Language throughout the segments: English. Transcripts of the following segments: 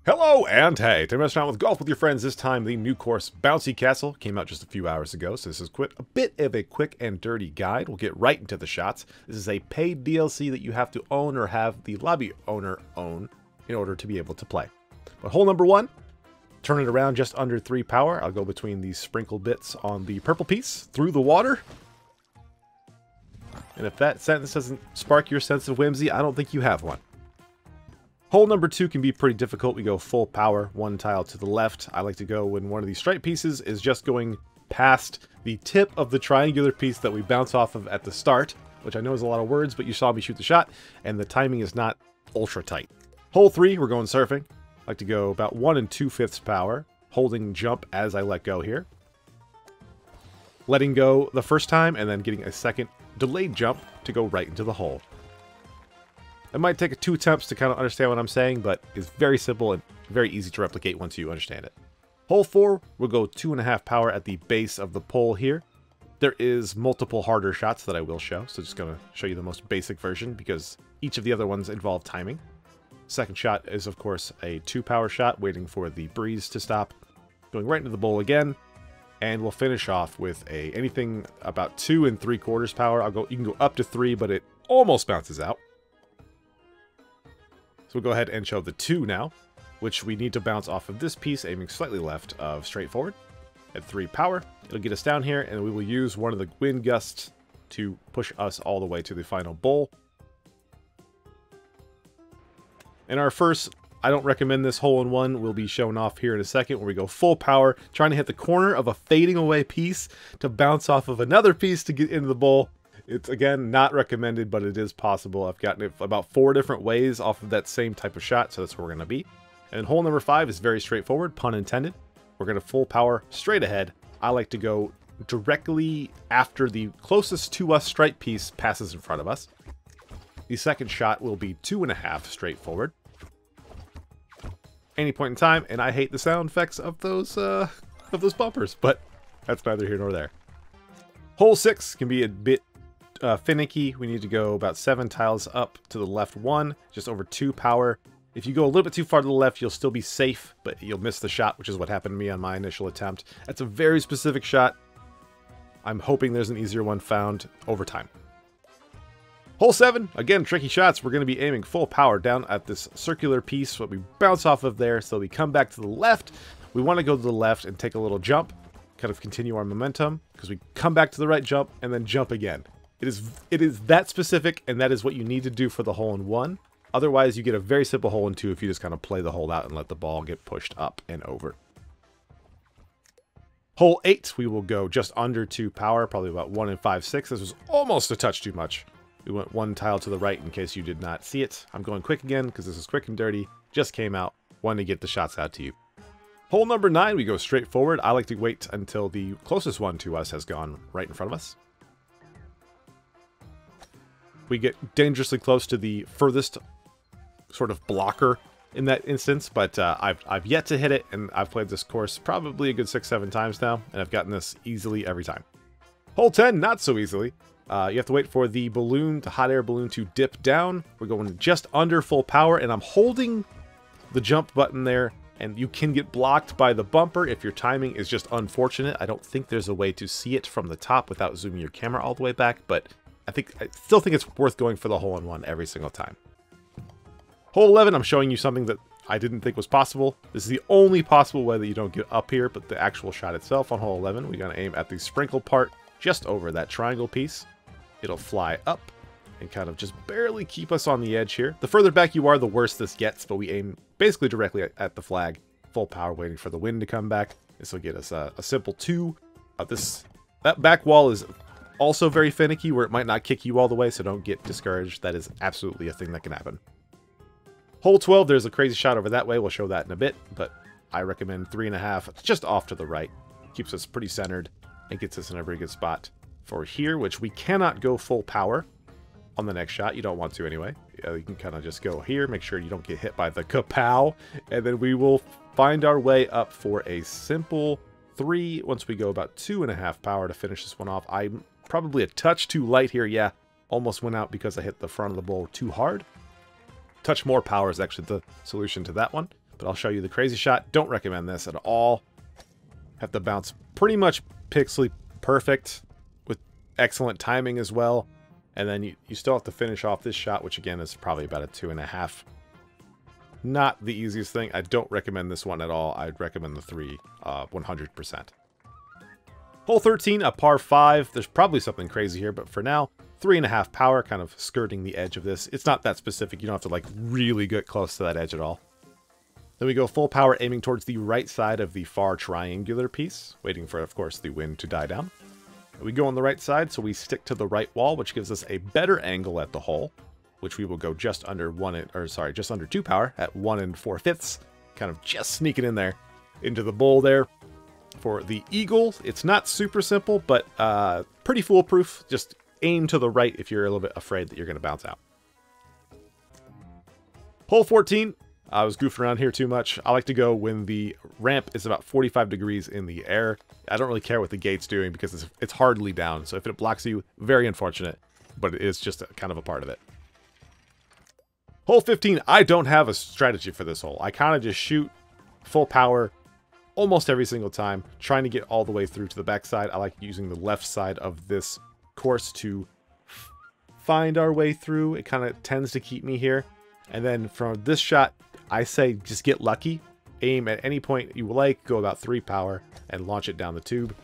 Hello and hey, today messing around with golf with your friends. This time the new course Bouncy Castle came out just a few hours ago, so this is a bit of a quick and dirty guide. We'll get right into the shots. This is a paid DLC that you have to own or have the lobby owner own in order to be able to play. But hole number one, turn it around just under 3 power. I'll go between these sprinkle bits on the purple piece through the water. And if that sentence doesn't spark your sense of whimsy, I don't think you have one. Hole number 2 can be pretty difficult. We go full power, one tile to the left. I like to go when one of these stripe pieces is just going past the tip of the triangular piece that we bounce off of at the start, which I know is a lot of words, but you saw me shoot the shot, and the timing is not ultra tight. Hole 3, we're going surfing. I like to go about 1 2/5 power, holding jump as I let go here. Letting go the first time, and then getting a second delayed jump to go right into the hole. It might take 2 attempts to kind of understand what I'm saying, but it's very simple and very easy to replicate once you understand it. Hole 4, we'll go 2.5 power at the base of the pole here. There is multiple harder shots that I will show, so just going to show you the most basic version because each of the other ones involve timing. Second shot is, of course, a 2 power shot, waiting for the breeze to stop. Going right into the bowl again, and we'll finish off with anything about 2 3/4 power. You can go up to 3, but it almost bounces out. So we'll go ahead and show the 2 now, which we need to bounce off of this piece, aiming slightly left of straightforward. At 3 power, it'll get us down here, and we will use one of the wind gusts to push us all the way to the final bowl. And our first, I don't recommend this hole-in-one, will be shown off here in a second, where we go full power, trying to hit the corner of a fading away piece to bounce off of another piece to get into the bowl. It's, again, not recommended, but it is possible. I've gotten it about 4 different ways off of that same type of shot, so that's where we're going to be. And hole number 5 is very straightforward, pun intended. We're going to full power straight ahead. I like to go directly after the closest to us stripe piece passes in front of us. The second shot will be 2.5 straightforward. Any point in time, and I hate the sound effects of those bumpers, but that's neither here nor there. Hole 6 can be a bit finicky. We need to go about 7 tiles up to the left 1, just over 2 power. If you go a little bit too far to the left, you'll still be safe, but you'll miss the shot, which is what happened to me on my initial attempt. That's a very specific shot. I'm hoping there's an easier one found over time. Hole 7, again, tricky shots. We're going to be aiming full power down at this circular piece, what we bounce off of there, so we come back to the left. We want to go to the left and take a little jump, kind of continue our momentum, because we come back to the right jump and then jump again. It is that specific, and that is what you need to do for the hole-in-one. Otherwise, you get a very simple hole-in-two if you just kind of play the hole out and let the ball get pushed up and over. Hole 8, we will go just under 2 power, probably about 1 5/6. This was almost a touch too much. We went 1 tile to the right in case you did not see it. I'm going quick again because this is quick and dirty. Just came out. Wanted to get the shots out to you. Hole number 9, we go straight forward. I like to wait until the closest one to us has gone right in front of us. We get dangerously close to the furthest sort of blocker in that instance, but I've yet to hit it, and I've played this course probably a good 6-7 times now, and I've gotten this easily every time. Hole 10, not so easily. You have to wait for the balloon, the hot air balloon, to dip down. We're going just under full power, and I'm holding the jump button there, and you can get blocked by the bumper if your timing is just unfortunate. I don't think there's a way to see it from the top without zooming your camera all the way back, but I still think it's worth going for the hole-in-one every single time. Hole 11, I'm showing you something that I didn't think was possible. This is the only possible way that you don't get up here, but the actual shot itself on hole 11, we're going to aim at the sprinkle part just over that triangle piece. It'll fly up and kind of just barely keep us on the edge here. The further back you are, the worse this gets, but we aim basically directly at the flag. Full power, waiting for the wind to come back. This will get us a simple 2. That back wall is also very finicky, where it might not kick you all the way, so don't get discouraged. That is absolutely a thing that can happen. Hole 12, there's a crazy shot over that way. We'll show that in a bit, but I recommend 3.5, just off to the right. Keeps us pretty centered and gets us in a very good spot for here, which we cannot go full power on the next shot. You don't want to anyway. You can kind of just go here, make sure you don't get hit by the kapow, and then we will find our way up for a simple 3 once we go about 2.5 power to finish this one off. I'm probably a touch too light here. Yeah, almost went out because I hit the front of the bowl too hard. Touch more power is actually the solution to that one. but I'll show you the crazy shot. Don't recommend this at all. Have to bounce pretty much pixely perfect with excellent timing as well. And then you still have to finish off this shot, which again is probably about a 2.5. Not the easiest thing. I don't recommend this one at all. I'd recommend the 3 100%. Hole 13, a par 5. There's probably something crazy here, but for now, 3.5 power, kind of skirting the edge of this. It's not that specific. You don't have to like really get close to that edge at all. Then we go full power, aiming towards the right side of the far triangular piece, waiting for, of course, the wind to die down. We go on the right side, so we stick to the right wall, which gives us a better angle at the hole, which we will go just under just under 2 power at 1 4/5, kind of just sneaking in there into the bowl there. For the eagle, it's not super simple, but pretty foolproof. Just aim to the right if you're a little bit afraid that you're going to bounce out. Hole 14. I was goofing around here too much. I like to go when the ramp is about 45 degrees in the air. I don't really care what the gate's doing because it's hardly down. So if it blocks you, very unfortunate, but it is just kind of a part of it. Hole 15, I don't have a strategy for this hole. I kind of just shoot full power almost every single time, trying to get all the way through to the backside. I like using the left side of this course to find our way through. It kind of tends to keep me here. And then from this shot, I say just get lucky. Aim at any point you like, go about 3 power, and launch it down the tube.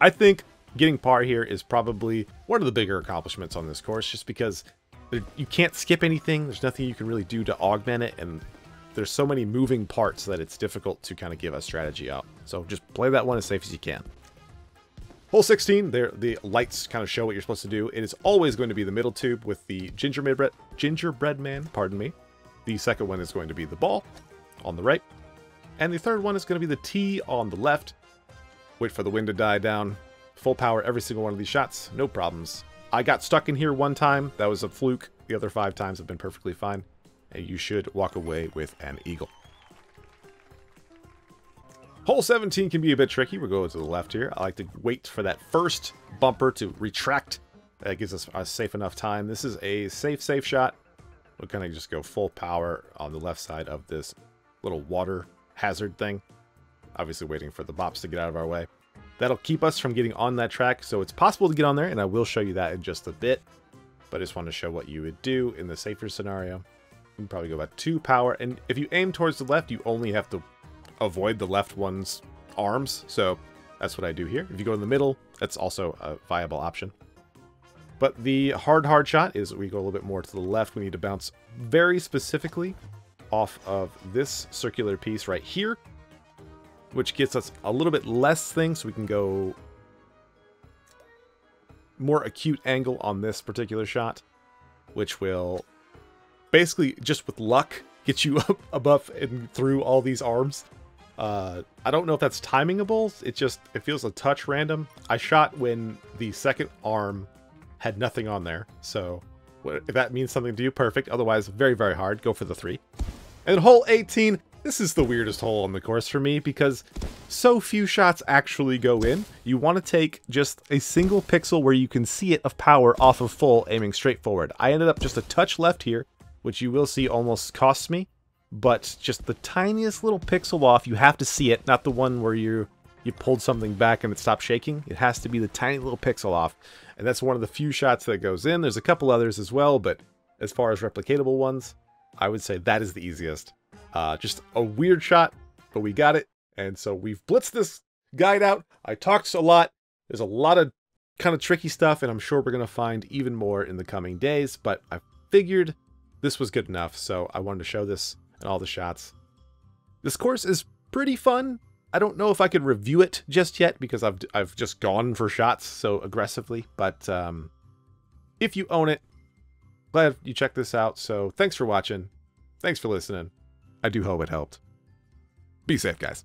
I think getting par here is probably one of the bigger accomplishments on this course, just because you can't skip anything. There's nothing you can really do to augment it, and there's so many moving parts that it's difficult to kind of give a strategy out. So just play that one as safe as you can. Hole 16, the lights kind of show what you're supposed to do. It is always going to be the middle tube with the gingerbread man, pardon me. The second one is going to be the ball on the right. And the third one is going to be the tee on the left. Wait for the wind to die down. Full power every single one of these shots, no problems. I got stuck in here one time. That was a fluke. The other 5 times have been perfectly fine. And you should walk away with an eagle. Hole 17 can be a bit tricky. We're going to the left here. I like to wait for that first bumper to retract. That gives us a safe enough time. This is a safe shot. We'll kind of just go full power on the left side of this little water hazard thing. Obviously waiting for the bops to get out of our way. That'll keep us from getting on that track, so it's possible to get on there, and I will show you that in just a bit. But I just want to show what you would do in the safer scenario. You can probably go about 2 power, and if you aim towards the left, you only have to avoid the left one's arms, so that's what I do here. If you go in the middle, that's also a viable option. But the hard shot is we go a little bit more to the left. We need to bounce very specifically off of this circular piece right here, which gets us a little bit less thing, so we can go more acute angle on this particular shot, which will basically, just with luck, get you up above and through all these arms. I don't know if that's timingable. It feels a touch random. I shot when the second arm had nothing on there, so if that means something to you, perfect. Otherwise, very, very hard. Go for the 3. And hole 18, this is the weirdest hole on the course for me because so few shots actually go in. You want to take just a single pixel where you can see it of power off of full, aiming straight forward. I ended up just a touch left here, which you will see almost costs me, but just the tiniest little pixel off. You have to see it, not the one where you pulled something back and it stopped shaking. It has to be the tiny little pixel off, and that's one of the few shots that goes in. There's a couple others as well, but as far as replicatable ones, I would say that is the easiest. Just a weird shot, but we got it, and so we've blitzed this guide out. I talked a lot. There's a lot of kind of tricky stuff, and I'm sure we're going to find even more in the coming days, but I figured this was good enough, so I wanted to show this and all the shots. This course is pretty fun. I don't know if I could review it just yet because I've just gone for shots so aggressively, but if you own it, glad you checked this out. So thanks for watching. Thanks for listening. I do hope it helped. Be safe, guys.